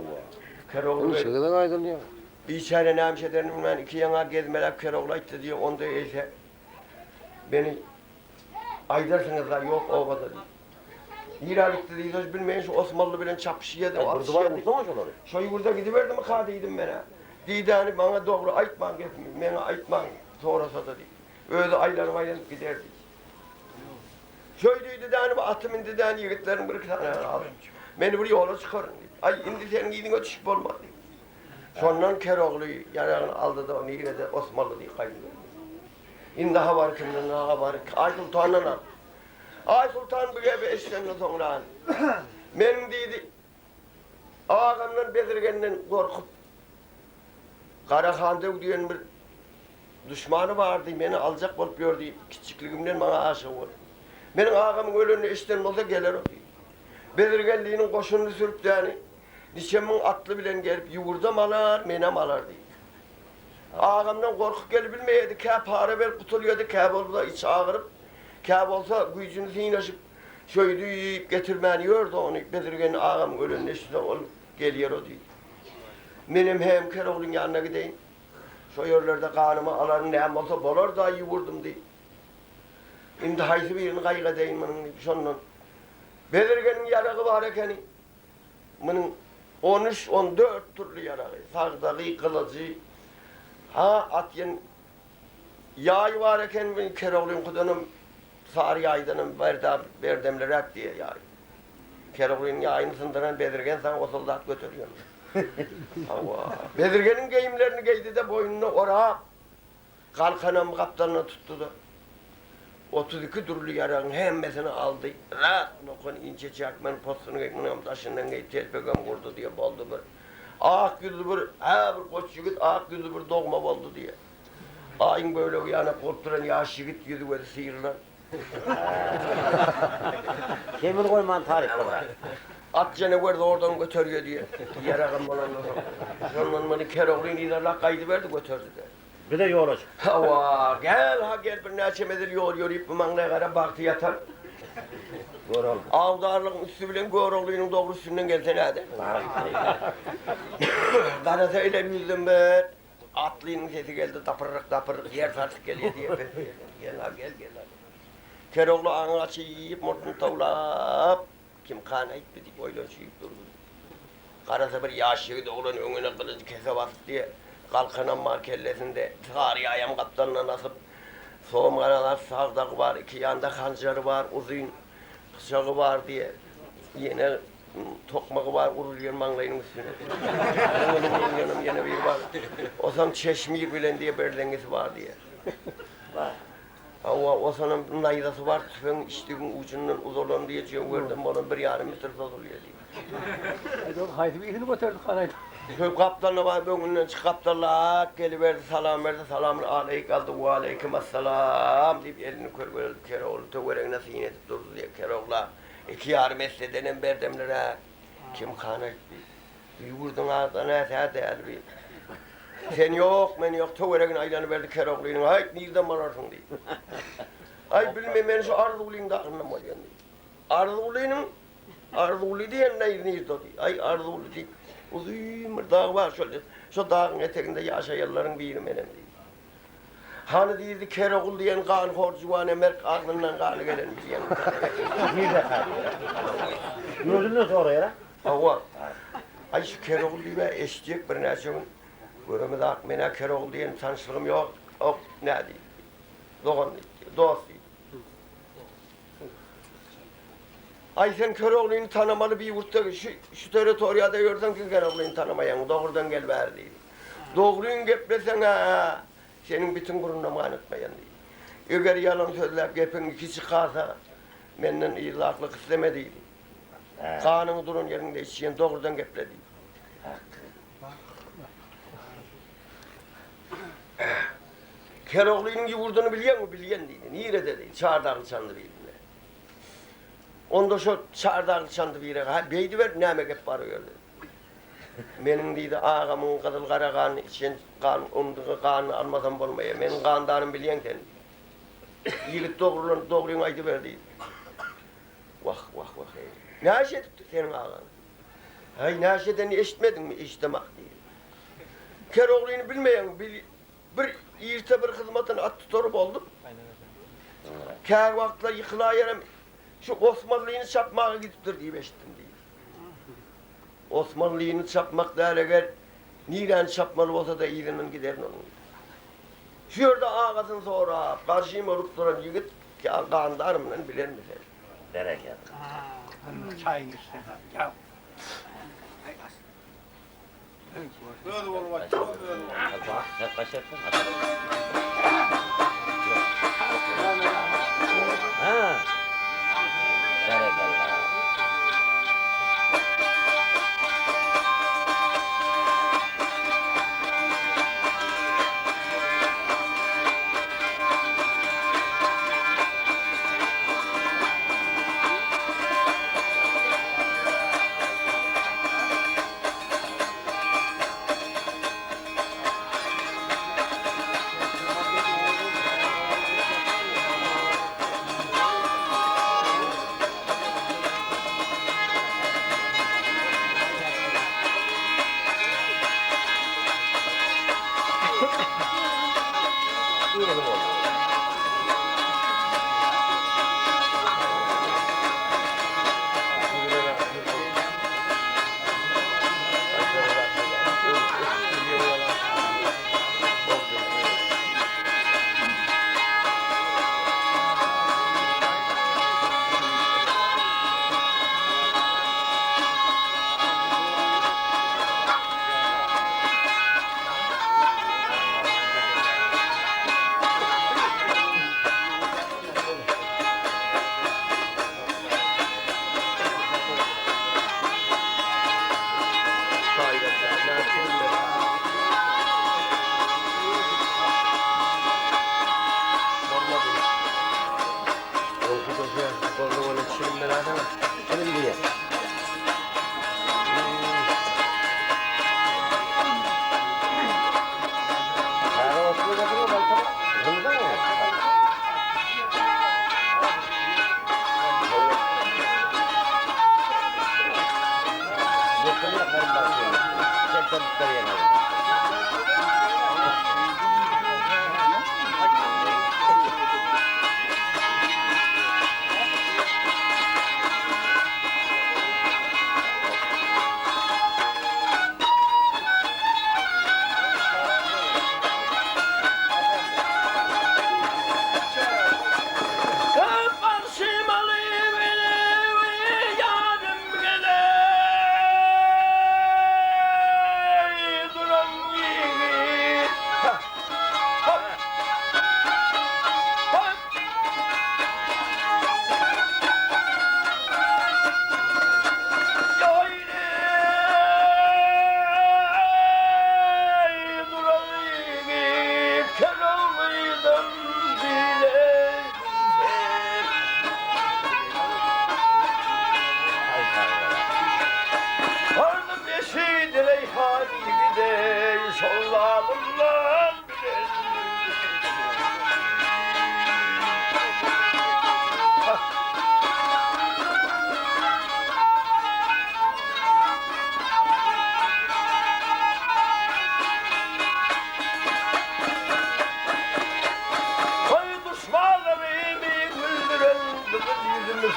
Keroğlu Onu böyle. şakadan aydınlıyor. İçeri nemşederinin ben iki yana gezmeler Keroğlu itti diye onda ise beni aydarsınız da yok olmadı diye. İralikti diye hiç bilmeyin şu Osmanlı bilen çapışı yedi. Burada var mı şunları? Şu burada gidiverdi mi kadıydım bana. Dedi hani bana doğru aytman gitmiyor. Bana aytman sonrası da değil. Öyle aylanıp giderdik. Şöyle dedi hani atımın dedi hani yigitlerin bir tane aldım. Beni buraya yola çıkarın dedi. Ay indi senin gidin ötüşüp olmadı. Sondan Keroğlu'yu yanına aldı da onu yine de Osmanlı diye kaydediyor. İndi ha var kimden ha var. Ay Sultan'dan al. Ay Sultan bir gibi eşlenle sonra. Benim dedi ağamdan Bedirgen'den korkup Karahan'da diyen bir düşmanı vardı, beni alacak olup gördü, küçüklüğümden bana aşık oldu. Benim ağamın ölünü eşten olsa gelir o diye. Bedirgenliğinin koşununu sürüp yani, nişemin atlı bilen gelip yuvurdam alar, menem alar diye. Ağamdan korkup gelip bilmeyeydi, kâh para ver kutuluyordu, kâh oldu da iç ağırıp, kâh olsa gücünü zihnaşıp, şöyle yiyip getirmeni yordu onu, Bedirgen'in ağamın ölünün eşten olup geliyor o diye. Benim hem Keroğlu'nun yanına gideyim. Şu yerlerde kanımı alarım neyim olsa bolar da iyi vurdum diye. Şimdi haysi birini kayık edeyim bunun şunun. Bedirgen'in yarağı var ekeni. Bunun 13-14 türlü yarağı. Sağdağı, kılıcı. Ha atyen yay var eken benim Keroğlu'nun kudunun sarı yaydının berdemleri hep diye yay. Keroğlu'nun yayını sındıran Bedirgen sana o soldat götürüyor. Allah. Bedirgen'in giyimlerini giydi de boynuna oraya kalkanım kaptanına tuttu da 32 türlü yaranın hemmesini aldı. Rahat nokun ince çakmanın postunu giyim taşından giyim telpegam kurdu diye boldu bir. Ak yüzlü bir, bir koç yigit ak yüzlü bir doğma oldu diye. Ayın böyle uyanıp korkturan yaş yigit yüzü böyle sıyırlar. Kemir koyman tarih olarak. At canavar da oradan götürüyor diye. Yarağım olanlar. Ondan beni Keroğlu'nun ilerler kaydı verdi götürdü de. Bir de yola çık. Hava gel bir neçemedir yol yürüyüp bu manglaya kadar baktı yatar. Gör oğlum. Avdarlığın üstü bilen Göroğlu'nun doğru üstünden gelsene hadi. Karasa öyle yüzdüm ben. Atlının sesi geldi tapırık yer tartık geliyor diye. Gel ha gel. Keroğlu ağını açıyıp mortunu tavlap. Kim kana itmedik öyle çiğip durdu. Karasa bir yaşlıydı oğlan önüne kılıcı kese bastı diye. Kalkanın kellesinde tarihi ayam kaptanına nasip. Soğum kanalar sağdak var, iki yanda hancarı var, uzun bıçağı var diye. Yine tokmağı var, uruluyor manglayının üstüne. Yanım yine bir var. O zaman çeşmir bilen diye berdengesi var diye. O zaman naydası var, tüfeğin içtiğin ucundan uzorlan diye gördüm, onun bir yarım metre uzorluyor diye. Haydi bir izini götürdük anaydı. Şu kaptanla var bugünden çık kaptanla geliverdi salam verdi selamun aleyk aldı ve aleyküm assalam deyip elini körgöldi Keroğlu töverek nasıl yine edip durdu diye Keroğlu'la iki yarı mesledenen berdemlere kim kana gitti vurdun ağzına ne değer bir sen yok ben yok töverekin aylanı verdi Keroğlu'nun ay nereden vararsın diye ay bilmem ben şu Arzuli'nin de aklına var yani Arzuli diyen neydi diye ay Arzuli diye uzun bir dağ var şöyle. Şu dağın eteğinde yaşayanların biri benim değil. Hani değildi Keroğlu diyen kan horcuvane merk ağzından kanı gelen diyen. Bir de kaldı. Gördün sonra ya? Hava. Ay şu Keroğlu diye eşecek bir neşemin. Görümüzde akmena Keroğlu diyen tanışlığım yok. O ne değil. Doğan değil. Dost değil. Ay sen Keroğlu'nu tanımalı bir yurtta şu teritoriyada görsen ki Keroğlu'nu tanımayan doğrudan gel verdi. Doğruyu geplesen ha senin bütün burunla manıtmayan değil. Eğer yalan sözler gepin iki çıkarsa benden izahlık istemediydi. Kanını durun yerinde içiyen doğrudan gepledi. Keroğlu'nun yurdunu biliyor mu? Biliyen değildi. Niye dedi? Çağırdağlı çandı bildi. Onda şu çağırdağlı çandı bir yere, beydi ver, neymek hep varıyordu. Benim deydi, ağamın kadıl kara kan için, onduğu kanı almadan olmaya, benim kandarım biliyen sen. Yiğit doğruluğun aydı verdiydi. Vah. Ne aş edipti senin ağan? Hay ne aş edeni eşitmedin mi? İştemak değil. Keroğlu'nu bilmeyen, bir yirte bir hizmetin at tutarıp oldum. Kâr vakitler yıkıla yerem. Şu Osmanlı'yını çapmağa gidiptir diye eşittim diye. Osmanlı'yını çapmak der eğer niren çapmalı olsa da iyinin giderin onun. Şurada ağasın sonra karşıyım olup duran yigit kandarımla bilir mi sen? Bereket. Çay içsin. Ya. Yaklaşırsın. Ha. Bereket.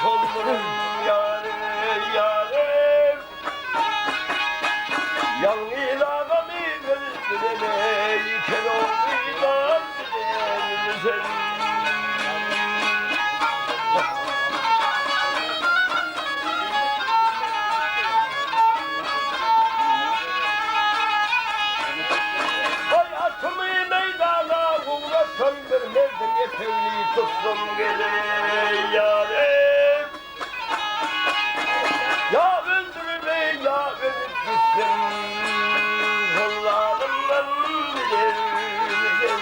solmurum yâre yâre. Yangi lağami verilene iken olmayla bilen. Vermezdim yeteğini tuttum gele yâre. Ya öldürme ya ölüp gitsin. Kullarımdan bilir misin?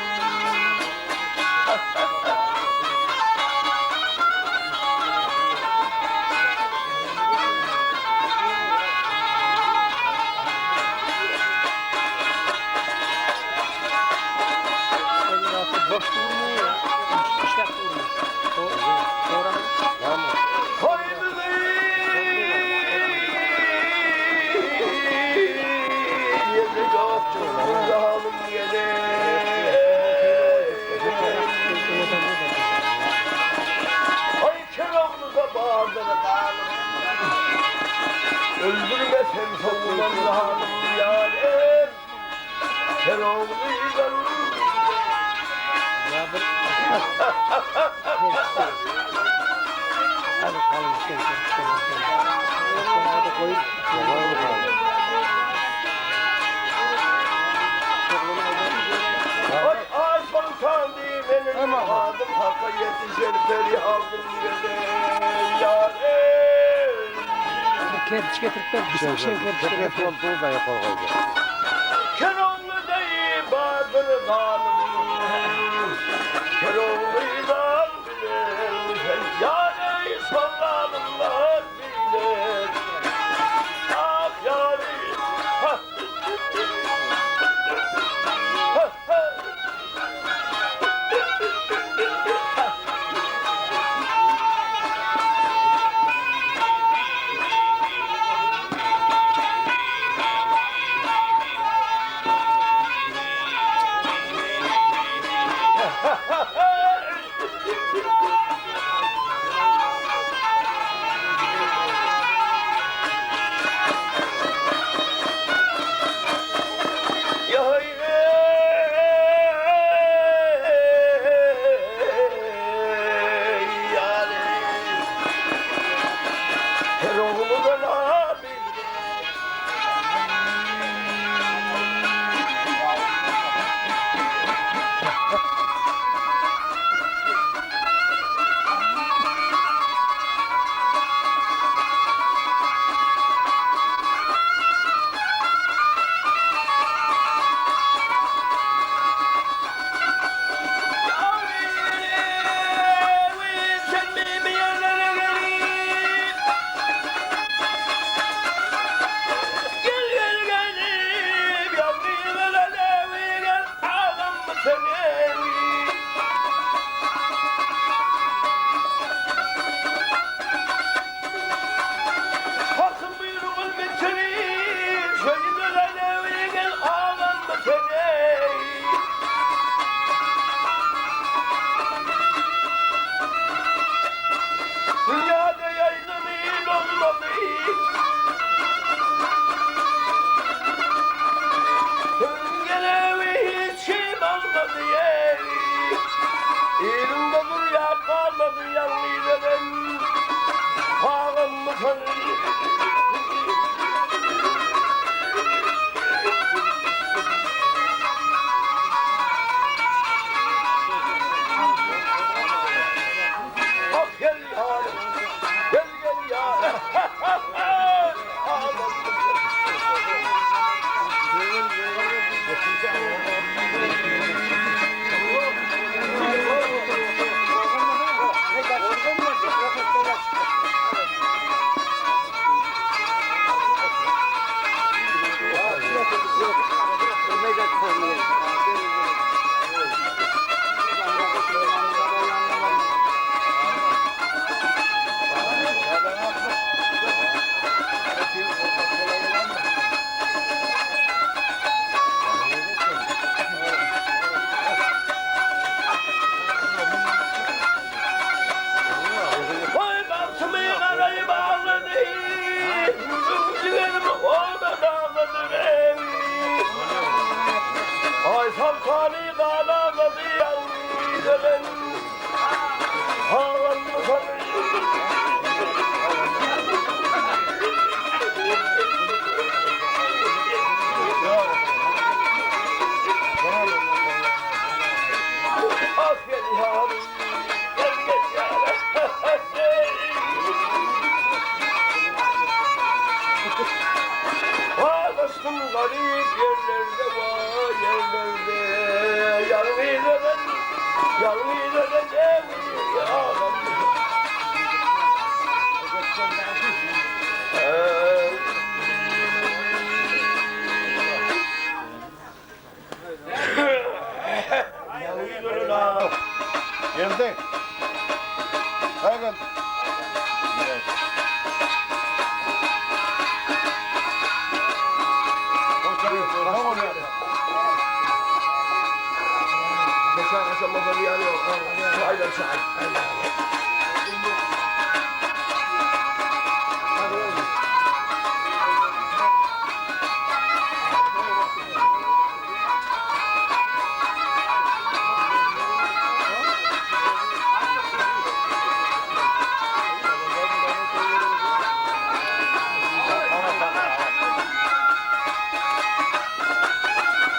Boş durmuyor ya. İşler durmuyor. Sonra öldürmesem soğulan hanım yâre. Sen oğluydan hadi kalın işte. Orada koyup ay ay sultan değil benim adım Hak'a yetişir feryadım gele yâre. kerpiç getirip ver. Bir şey kerpiç getirip ver. Kontrol da yapar koydu. Keroğlu değil Bahadır Hanım. Keroğlu'ydan bilir. Yâre sallanımlar bilir. Ah yâre. Ha. Ha, ha. Ya hayre yâre. Keroğlu'dan abi. Hakkın buyruğun bitirir, şehidler evine gel ağlam bitirir. Dünyada yaydın il olmadı. Gelevi hiç kim almadı yeri. Elimde dur ya kalmadı yanlıyla ben. Ağam mı tanır? Bak gel yarım, gel gel yarım. Ağam mı Geldik. Bakın. Kaşa kaşa mafı bir yanıyor. Çayla çay.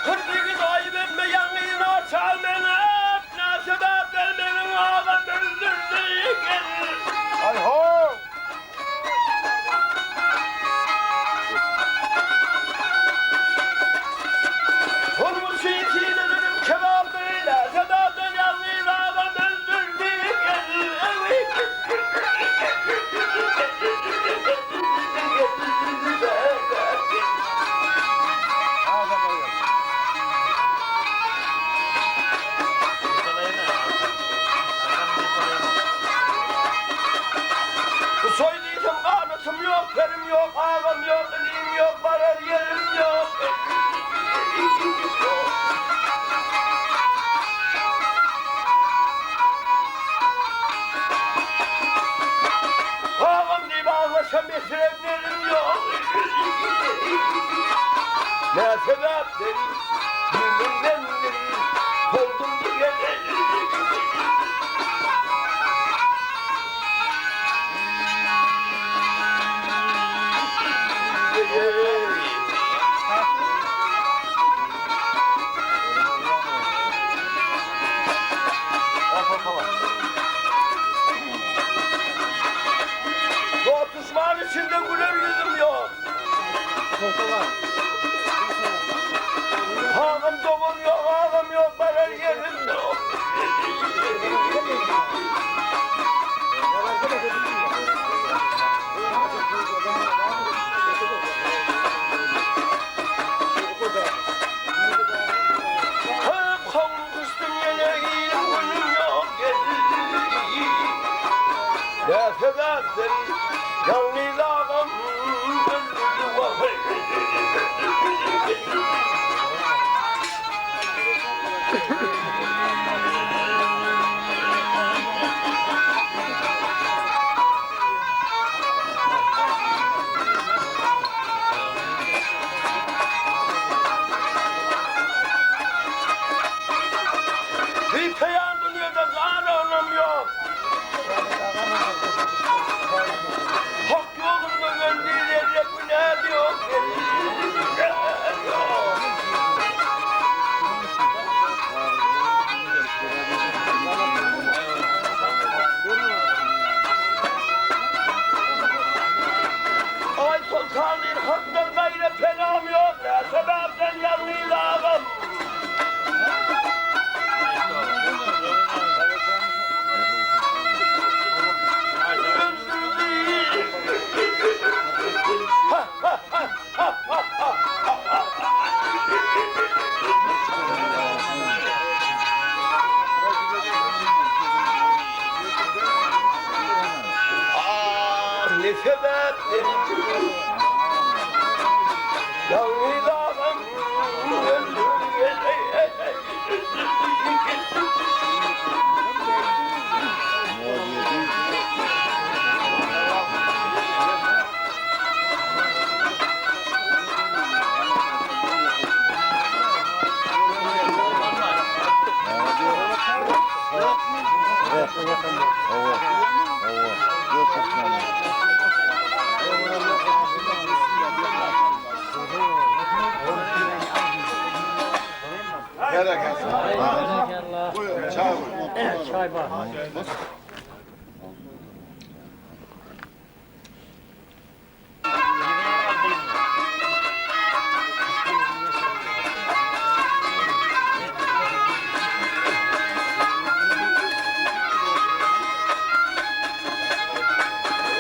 Kırdığı dayı verme yanına çalmena. Ne sebep vermenin ağam öldürdü gelir. Hay ho! Olmuş itilerim kebabıyla. Sebepten yanına ağam öldürdü gelir. Ağza koyuyor. Bu soyduysam kanıtım yok, benim yok, ağam yok, elim yok, varar yerim yok. Ağam deyip ağlasam esirenlerim yok. Ne sebepten, günümdendir, oldum bir gece. Doğu düşman içinde güler yüzüm yok. Ağam doğum yok, ağam yok, varar yerim yok. Hep kavun kıstım yine iyiyim, günüm yok ne sebepten yalnız ağam öldürdü vafayı. Bir peyan dünyada kanunum yok. Hak yolunda gönderdiğinde günah yok. Ay sultanın haktan gayrı penam yok. Ne sebepten yalnız ağam. Ah ne sebepten yalnız ağam öldürdü. Buyurun, çay buyurun. Evet, çay var.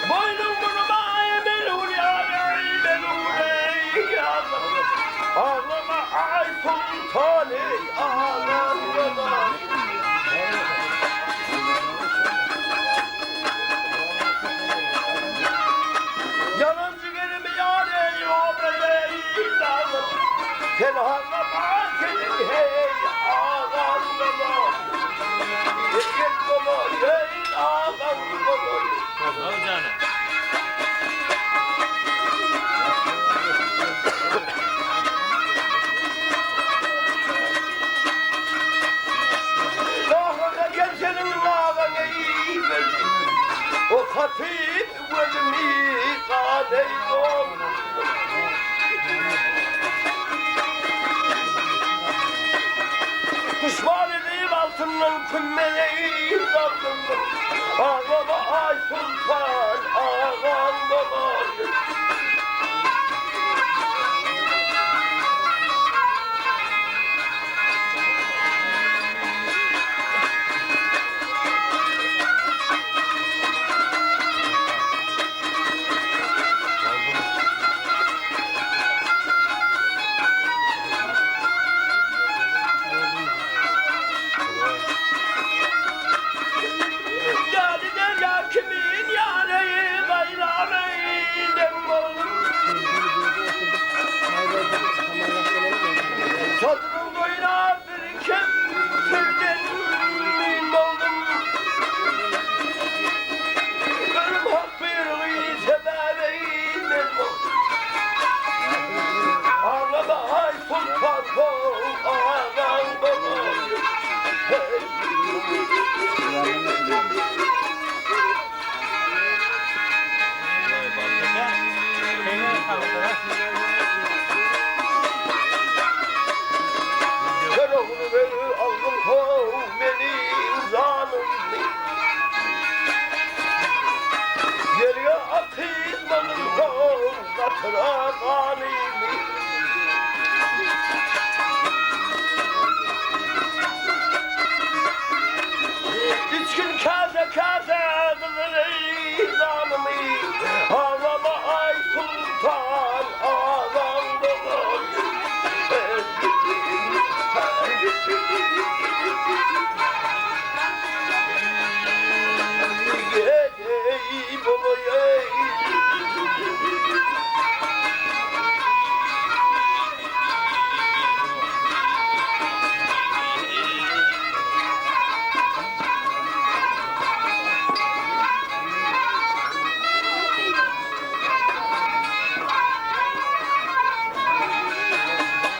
Boynum bunu bağır belur ya belur ya. Ağlama ay sultanı ağlama. hatip gözümü kaneyim. Düşman edeyim altından kümmeleyin kaldım. Ağlama ay sultan, ağam babam. Yadigar ya kimin yareyi gayrareyi demmol. Çadırın boyuna bir kem sürden min oldum. Ölüm hak buyruğu sebebeyi demmol. Ağlama ay sultan kol ağam babam. Ver oğlu ver aldım kov beni zanım. Geriye atayım benim kov katıra kanı.